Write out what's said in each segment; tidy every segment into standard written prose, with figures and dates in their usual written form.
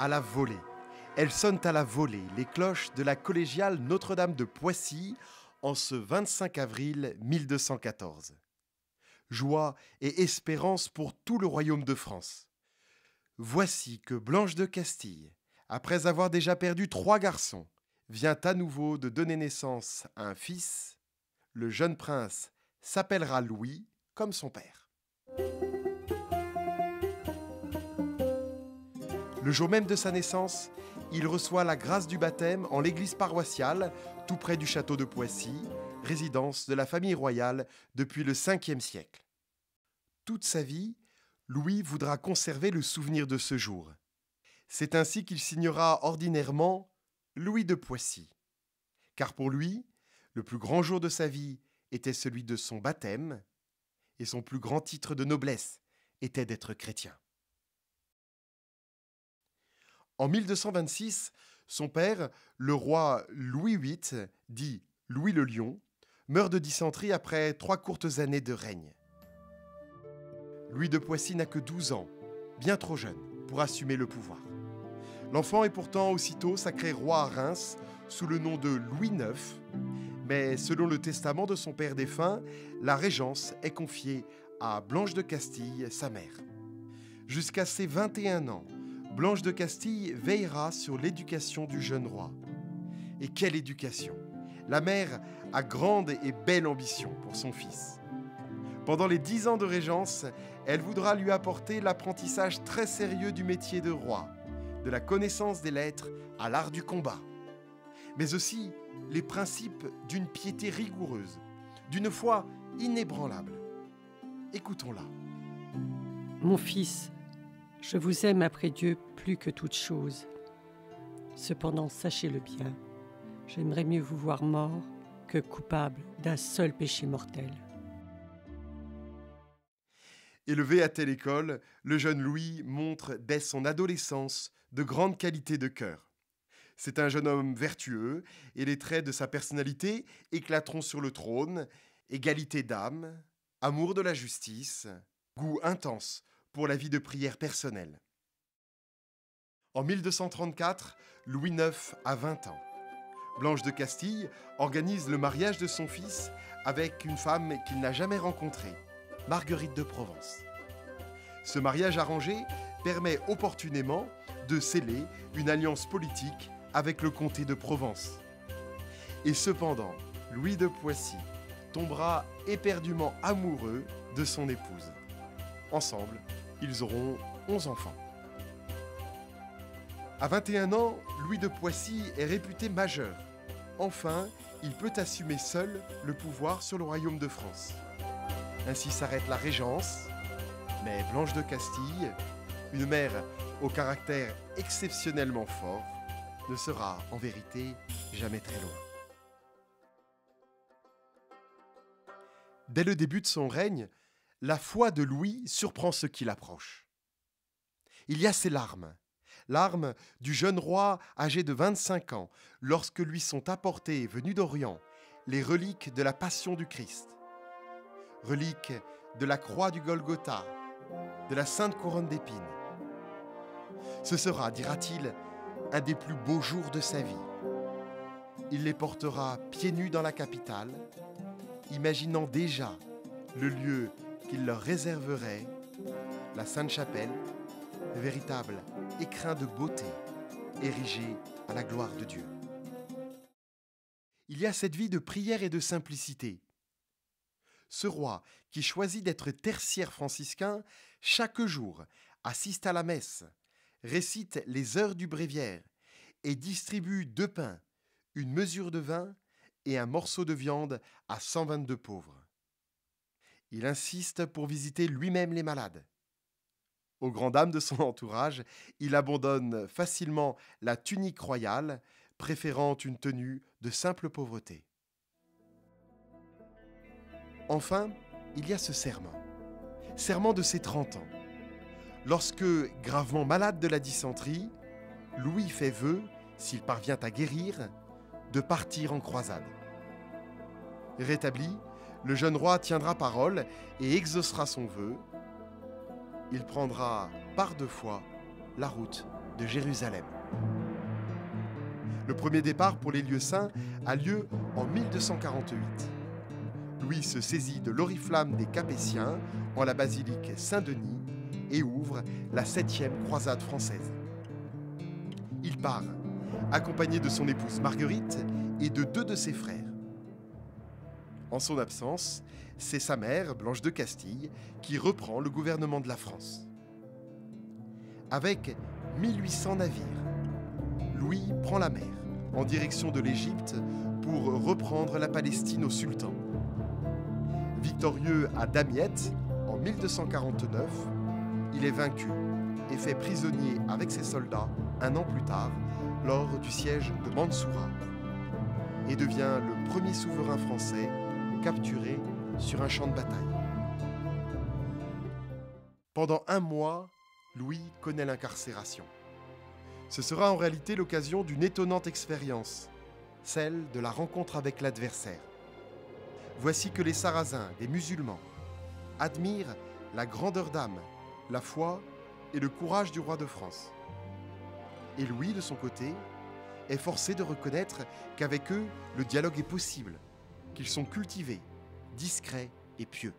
à la volée. Elles sonnent à la volée, les cloches de la collégiale Notre-Dame de Poissy, en ce 25 avril 1214. Joie et espérance pour tout le royaume de France. Voici que Blanche de Castille, après avoir déjà perdu 3 garçons, vient à nouveau de donner naissance à un fils. Le jeune prince s'appellera Louis, comme son père. Le jour même de sa naissance, il reçoit la grâce du baptême en l'église paroissiale, tout près du château de Poissy, résidence de la famille royale depuis le 5e siècle. Toute sa vie, Louis voudra conserver le souvenir de ce jour. C'est ainsi qu'il signera ordinairement Louis de Poissy. Car pour lui, le plus grand jour de sa vie était celui de son baptême, et son plus grand titre de noblesse était d'être chrétien. En 1226, son père, le roi Louis VIII, dit Louis le Lion, meurt de dysenterie après 3 courtes années de règne. Louis de Poissy n'a que 12 ans, bien trop jeune pour assumer le pouvoir. L'enfant est pourtant aussitôt sacré roi à Reims sous le nom de Louis IX, mais selon le testament de son père défunt, la régence est confiée à Blanche de Castille, sa mère. Jusqu'à ses 21 ans, Blanche de Castille veillera sur l'éducation du jeune roi. Et quelle éducation! La mère a grande et belle ambition pour son fils. Pendant les 10 ans de régence, elle voudra lui apporter l'apprentissage très sérieux du métier de roi, de la connaissance des lettres à l'art du combat, mais aussi les principes d'une piété rigoureuse, d'une foi inébranlable. Écoutons-la. Mon fils, je vous aime après Dieu plus que toute chose. Cependant, sachez-le bien, j'aimerais mieux vous voir mort que coupable d'un seul péché mortel. Élevé à telle école, le jeune Louis montre dès son adolescence de grandes qualités de cœur. C'est un jeune homme vertueux et les traits de sa personnalité éclateront sur le trône: égalité d'âme, amour de la justice, goût intense pour la vie de prière personnelle. En 1234, Louis IX a 20 ans. Blanche de Castille organise le mariage de son fils avec une femme qu'il n'a jamais rencontrée, Marguerite de Provence. Ce mariage arrangé permet opportunément de sceller une alliance politique avec le comté de Provence. Et cependant, Louis de Poissy tombera éperdument amoureux de son épouse. Ensemble, ils auront 11 enfants. À 21 ans, Louis de Poissy est réputé majeur. Enfin, il peut assumer seul le pouvoir sur le royaume de France. Ainsi s'arrête la régence, mais Blanche de Castille, une mère au caractère exceptionnellement fort, ne sera en vérité jamais très loin. Dès le début de son règne, la foi de Louis surprend ceux qui l'approchent. Il y a ces larmes du jeune roi âgé de 25 ans, lorsque lui sont apportées, venues d'Orient, les reliques de la Passion du Christ. Reliques de la croix du Golgotha, de la sainte couronne d'épines. Ce sera, dira-t-il, un des plus beaux jours de sa vie. Il les portera pieds nus dans la capitale, imaginant déjà le lieu qu'il leur réserverait, la Sainte-Chapelle, véritable écrin de beauté, érigé à la gloire de Dieu. Il y a cette vie de prière et de simplicité. Ce roi, qui choisit d'être tertiaire franciscain, chaque jour assiste à la messe, récite les heures du bréviaire et distribue 2 pains, une mesure de vin et un morceau de viande à 122 pauvres. Il insiste pour visiter lui-même les malades. Aux grandes dames de son entourage, il abandonne facilement la tunique royale, préférant une tenue de simple pauvreté. Enfin, il y a ce serment de ses 30 ans. Lorsque, gravement malade de la dysenterie, Louis fait vœu, s'il parvient à guérir, de partir en croisade. Rétabli, le jeune roi tiendra parole et exaucera son vœu. Il prendra par 2 fois la route de Jérusalem. Le premier départ pour les lieux saints a lieu en 1248. Louis se saisit de l'oriflamme des Capétiens en la basilique Saint-Denis et ouvre la 7e croisade française. Il part, accompagné de son épouse Marguerite et de 2 de ses frères. En son absence, c'est sa mère, Blanche de Castille, qui reprend le gouvernement de la France. Avec 1800 navires, Louis prend la mer en direction de l'Égypte pour reprendre la Palestine au sultan. Victorieux à Damiette en 1249, il est vaincu et fait prisonnier avec ses soldats 1 an plus tard lors du siège de Mansoura et devient le premier souverain français capturé sur un champ de bataille. Pendant 1 mois, Louis connaît l'incarcération. Ce sera en réalité l'occasion d'une étonnante expérience, celle de la rencontre avec l'adversaire. Voici que les Sarrasins, des musulmans, admirent la grandeur d'âme, la foi et le courage du roi de France. Et Louis, de son côté, est forcé de reconnaître qu'avec eux, le dialogue est possible, qu'ils sont cultivés, discrets et pieux.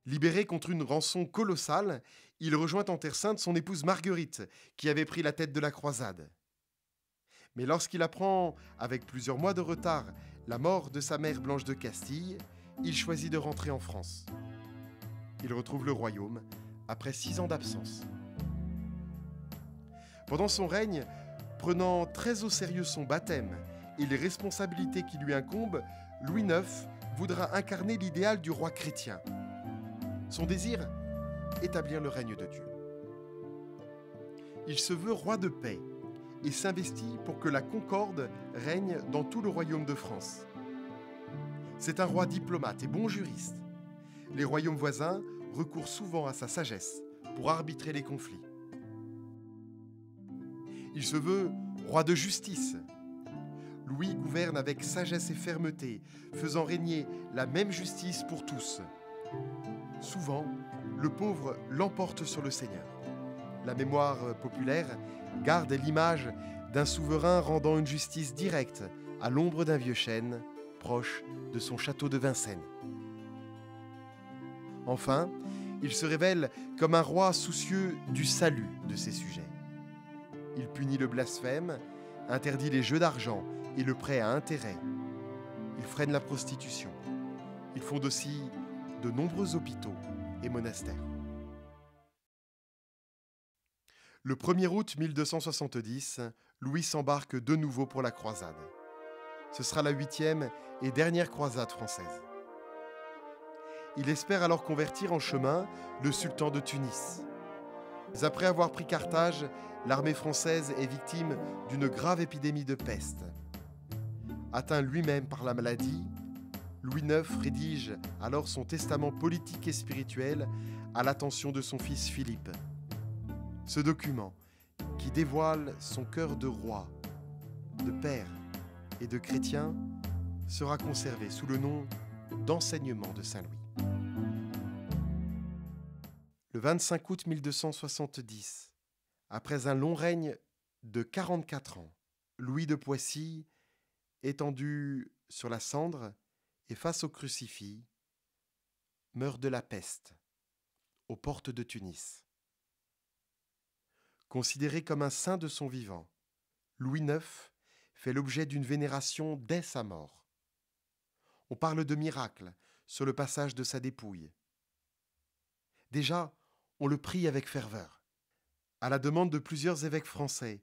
Libéré contre une rançon colossale, il rejoint en Terre Sainte son épouse Marguerite, qui avait pris la tête de la croisade. Mais lorsqu'il apprend, avec plusieurs mois de retard, la mort de sa mère Blanche de Castille, il choisit de rentrer en France. Il retrouve le royaume après 6 ans d'absence. Pendant son règne, prenant très au sérieux son baptême et les responsabilités qui lui incombent, Louis IX voudra incarner l'idéal du roi chrétien. Son désir, établir le règne de Dieu. Il se veut roi de paix et s'investit pour que la concorde règne dans tout le royaume de France. C'est un roi diplomate et bon juriste. Les royaumes voisins recourent souvent à sa sagesse pour arbitrer les conflits. Il se veut roi de justice. Louis gouverne avec sagesse et fermeté, faisant régner la même justice pour tous. Souvent, le pauvre l'emporte sur le Seigneur. La mémoire populaire garde l'image d'un souverain rendant une justice directe à l'ombre d'un vieux chêne, proche de son château de Vincennes. Enfin, il se révèle comme un roi soucieux du salut de ses sujets. Il punit le blasphème, interdit les jeux d'argent et le prêt à intérêt. Il freine la prostitution. Il fonde aussi de nombreux hôpitaux et monastères. Le 1er août 1270, Louis s'embarque de nouveau pour la croisade. Ce sera la 8e et dernière croisade française. Il espère alors convertir en chemin le sultan de Tunis. Mais après avoir pris Carthage, l'armée française est victime d'une grave épidémie de peste. Atteint lui-même par la maladie, Louis IX rédige alors son testament politique et spirituel à l'attention de son fils Philippe. Ce document, qui dévoile son cœur de roi, de père et de chrétien, sera conservé sous le nom d'Enseignement de Saint-Louis. Le 25 août 1270, après un long règne de 44 ans, Louis de Poissy, étendu sur la cendre et face au crucifix, meurt de la peste aux portes de Tunis. Considéré comme un saint de son vivant, Louis IX fait l'objet d'une vénération dès sa mort. On parle de miracle sur le passage de sa dépouille. Déjà, on le prie avec ferveur. À la demande de plusieurs évêques français,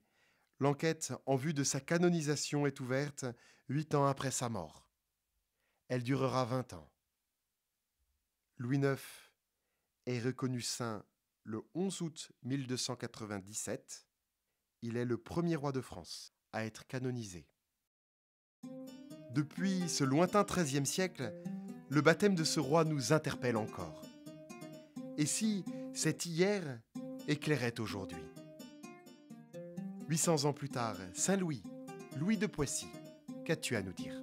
l'enquête en vue de sa canonisation est ouverte 8 ans après sa mort. Elle durera 20 ans. Louis IX est reconnu saint le 11 août 1297. Il est le premier roi de France à être canonisé. Depuis ce lointain XIIIe siècle, le baptême de ce roi nous interpelle encore. Et si cet hier éclairait aujourd'hui? 800 ans plus tard, Saint Louis, Louis de Poissy, qu'as-tu à nous dire?